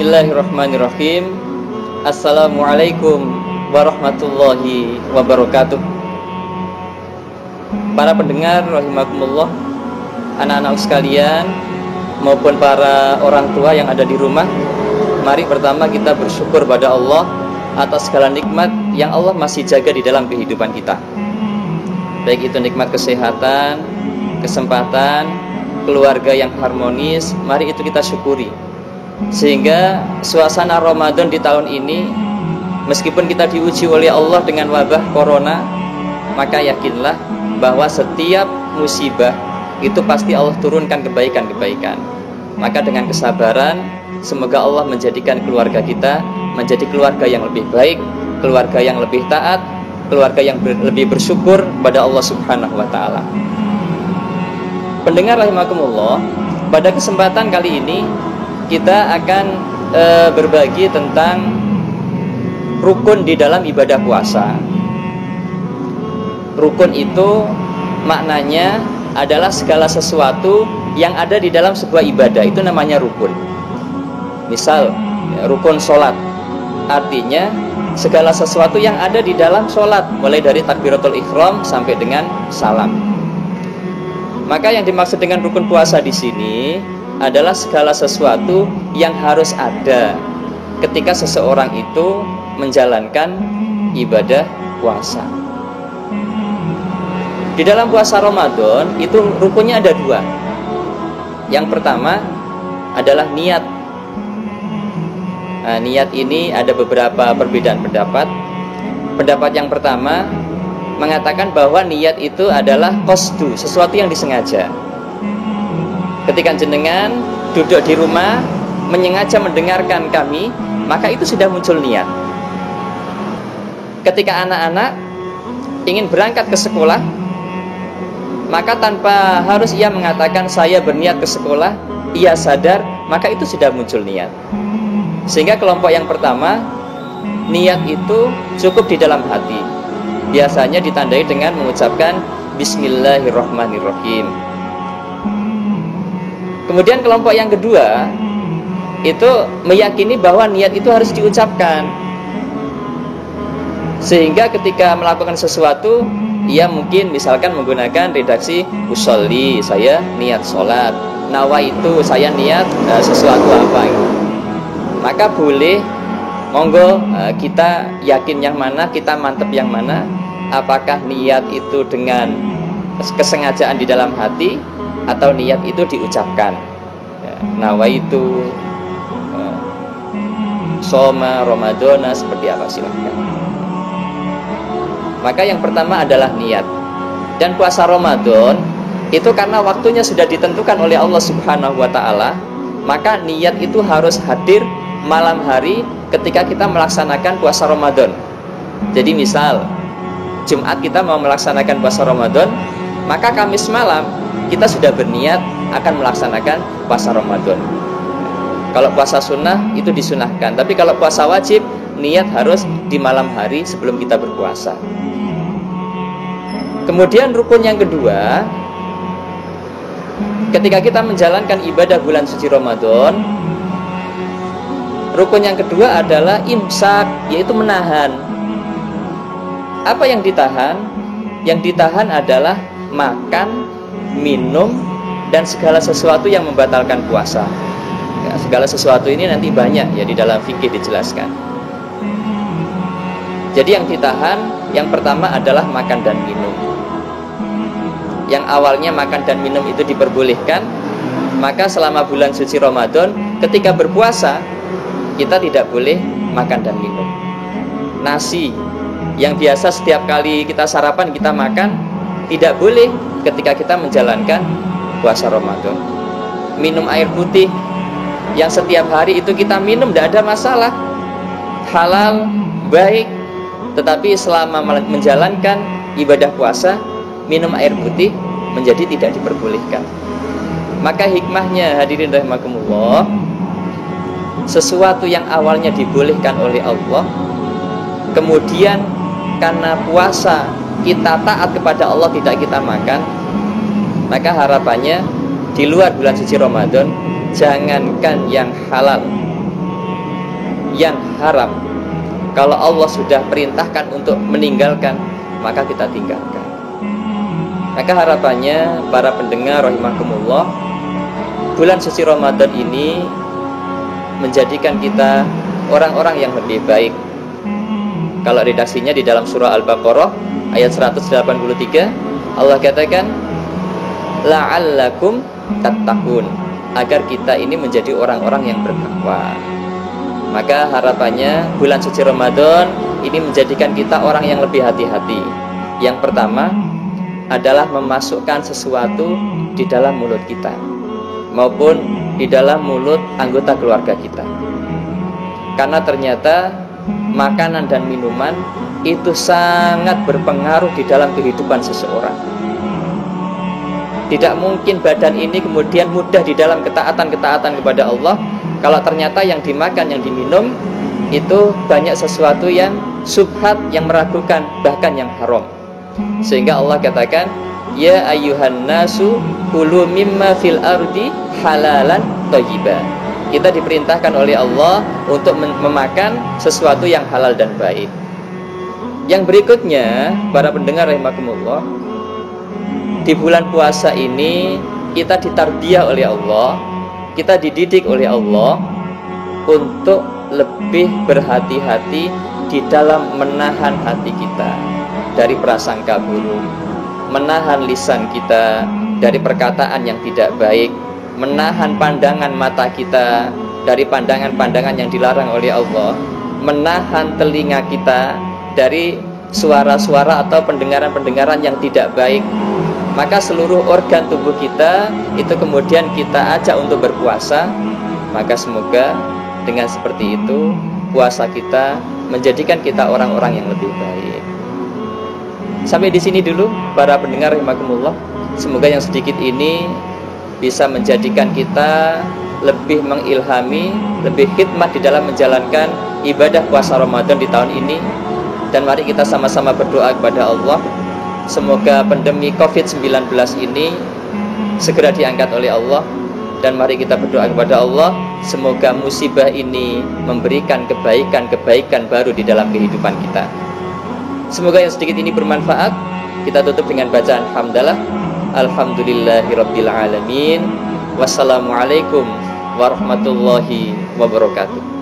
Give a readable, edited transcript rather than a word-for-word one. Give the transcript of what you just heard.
Bismillahirrahmanirrahim. Assalamualaikum warahmatullahi wabarakatuh. Para pendengar rahimakumullah, anak-anak sekalian maupun para orang tua yang ada di rumah, mari pertama kita bersyukur pada Allah atas segala nikmat yang Allah masih jaga di dalam kehidupan kita. Baik itu nikmat kesehatan, kesempatan, keluarga yang harmonis, mari itu kita syukuri. Sehingga suasana Ramadan di tahun ini, meskipun kita diuji oleh Allah dengan wabah corona, maka yakinlah bahwa setiap musibah itu pasti Allah turunkan kebaikan-kebaikan. Maka dengan kesabaran, semoga Allah menjadikan keluarga kita menjadi keluarga yang lebih baik, keluarga yang lebih taat, keluarga yang lebih bersyukur pada Allah Subhanahu wa Ta'ala. Pendengar rahimakumullah, pada kesempatan kali ini kita akan berbagi tentang rukun di dalam ibadah puasa. Rukun itu maknanya adalah segala sesuatu yang ada di dalam sebuah ibadah, itu namanya rukun. Misal rukun sholat, artinya segala sesuatu yang ada di dalam sholat, mulai dari takbiratul ihram sampai dengan salam. Maka yang dimaksud dengan rukun puasa di sini adalah segala sesuatu yang harus ada ketika seseorang itu menjalankan ibadah puasa. Di dalam puasa Ramadan itu rukunnya ada dua. Yang pertama adalah niat. Nah, niat ini ada beberapa perbedaan pendapat. Pendapat yang pertama mengatakan bahwa niat itu adalah qasdu, sesuatu yang disengaja. Ketika jenengan duduk di rumah menyengaja mendengarkan kami, maka itu sudah muncul niat. Ketika anak-anak ingin berangkat ke sekolah, maka tanpa harus ia mengatakan saya berniat ke sekolah, ia sadar, maka itu sudah muncul niat. Sehingga kelompok yang pertama, niat itu cukup di dalam hati. Biasanya ditandai dengan mengucapkan Bismillahirrahmanirrahim. Kemudian kelompok yang kedua itu meyakini bahwa niat itu harus diucapkan. Sehingga ketika melakukan sesuatu, ia mungkin misalkan menggunakan redaksi usolli, saya niat sholat, nawaitu, saya niat sesuatu apa gitu. Maka boleh, monggo kita yakin yang mana, kita mantep yang mana. Apakah niat itu dengan kesengajaan di dalam hati atau niat itu diucapkan. Nawaitu soma Ramadana, seperti apa, silahkan. Maka yang pertama adalah niat. Dan puasa Ramadan itu karena waktunya sudah ditentukan oleh Allah Subhanahu wa Ta'ala, maka niat itu harus hadir malam hari ketika kita melaksanakan puasa Ramadan. Jadi misal Jumat kita mau melaksanakan puasa Ramadan, maka Kamis malam kita sudah berniat akan melaksanakan puasa Ramadan. Kalau puasa sunnah itu disunahkan, tapi kalau puasa wajib, niat harus di malam hari sebelum kita berpuasa. Kemudian rukun yang kedua, ketika kita menjalankan ibadah bulan suci Ramadan, rukun yang kedua adalah imsak, yaitu menahan. Apa yang ditahan? Yang ditahan adalah makan, minum, dan segala sesuatu yang membatalkan puasa. Ya, segala sesuatu ini nanti banyak ya di dalam fikih dijelaskan. Jadi yang ditahan, yang pertama adalah makan dan minum. Yang awalnya makan dan minum itu diperbolehkan, maka selama bulan suci Ramadan, ketika berpuasa, kita tidak boleh makan dan minum. Nasi yang biasa setiap kali kita sarapan kita makan, tidak boleh ketika kita menjalankan puasa Ramadan. Minum air putih yang setiap hari itu kita minum, tidak ada masalah, halal, baik. Tetapi selama menjalankan ibadah puasa, minum air putih menjadi tidak diperbolehkan. Maka hikmahnya, hadirin rahimakumullah, sesuatu yang awalnya dibolehkan oleh Allah, kemudian karena puasa kita taat kepada Allah, tidak kita makan, maka harapannya di luar bulan suci Ramadan, jangankan yang halal, yang haram, kalau Allah sudah perintahkan untuk meninggalkan, maka kita tinggalkan. Maka harapannya para pendengar rahimakumullah, bulan suci Ramadan ini menjadikan kita orang-orang yang lebih baik. Kalau redaksinya di dalam surah Al-Baqarah ayat 183, Allah katakan la'allakum tattaqun, agar kita ini menjadi orang-orang yang bertakwa. Maka harapannya bulan suci Ramadan ini menjadikan kita orang yang lebih hati-hati. Yang pertama adalah memasukkan sesuatu di dalam mulut kita maupun di dalam mulut anggota keluarga kita. Karena ternyata makanan dan minuman itu sangat berpengaruh di dalam kehidupan seseorang. Tidak mungkin badan ini kemudian mudah di dalam ketaatan kepada Allah kalau ternyata yang dimakan, yang diminum itu banyak sesuatu yang syubhat, yang meragukan, bahkan yang haram. Sehingga Allah katakan, ya ayyuhan nasu kulu mimma fil ardi halalan thayyiba. Kita diperintahkan oleh Allah untuk memakan sesuatu yang halal dan baik. Yang berikutnya, para pendengar rahimakumullah, di bulan puasa ini kita ditarbiyah oleh Allah, kita dididik oleh Allah untuk lebih berhati-hati di dalam menahan hati kita dari prasangka buruk, menahan lisan kita dari perkataan yang tidak baik, menahan pandangan mata kita dari pandangan-pandangan yang dilarang oleh Allah, menahan telinga kita dari suara-suara atau pendengaran-pendengaran yang tidak baik. Maka seluruh organ tubuh kita itu kemudian kita ajak untuk berpuasa. Maka semoga dengan seperti itu puasa kita menjadikan kita orang-orang yang lebih baik. Sampai di sini dulu para pendengar rahimakumullah. Semoga yang sedikit ini bisa menjadikan kita lebih mengilhami, lebih khidmat di dalam menjalankan ibadah puasa Ramadan di tahun ini. Dan mari kita sama-sama berdoa kepada Allah, semoga pandemi COVID-19 ini segera diangkat oleh Allah. Dan mari kita berdoa kepada Allah, semoga musibah ini memberikan kebaikan-kebaikan baru di dalam kehidupan kita. Semoga yang sedikit ini bermanfaat. Kita tutup dengan bacaan hamdalah. Alhamdulillahirabbil alamin. Wassalamualaikum warahmatullahi wabarakatuh.